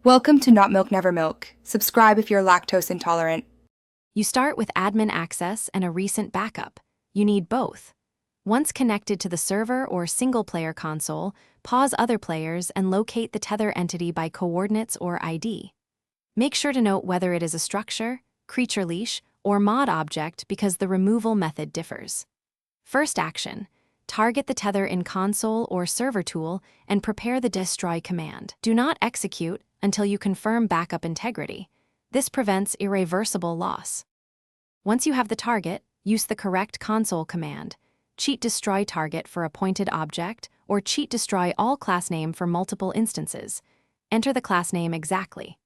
Welcome to Not Milk Never Milk. Subscribe if you're lactose intolerant. You start with admin access and a recent backup. You need both. Once connected to the server or single-player console, pause other players and locate the tether entity by coordinates or ID. Make sure to note whether it is a structure, creature leash, or mod object because the removal method differs. First action: target the tether in console or server tool and prepare the destroy command. Do not execute until you confirm backup integrity. This prevents irreversible loss. Once you have the target, use the correct console command: cheat destroy target for a pointed object or cheat destroy all class name for multiple instances. Enter the class name exactly.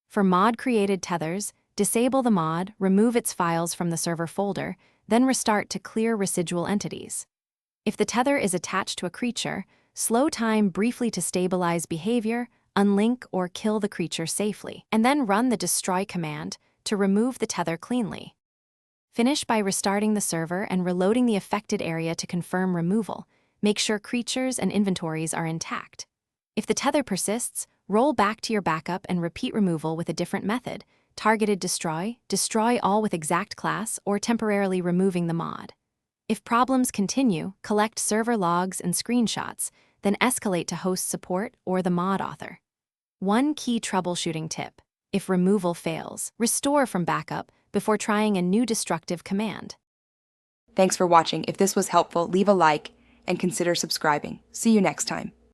For mod-created tethers, disable the mod, remove its files from the server folder, then restart to clear residual entities. If the tether is attached to a creature, slow time briefly to stabilize behavior, unlink or kill the creature safely, and then run the destroy command to remove the tether cleanly. Finish by restarting the server and reloading the affected area to confirm removal. Make sure creatures and inventories are intact. If the tether persists, roll back to your backup and repeat removal with a different method: targeted destroy, destroy all with exact class, or temporarily removing the mod. If problems continue, collect server logs and screenshots, then escalate to host support or the mod author. One key troubleshooting tip: if removal fails, restore from backup before trying a new destructive command. Thanks for watching. If this was helpful, leave a like and consider subscribing. See you next time.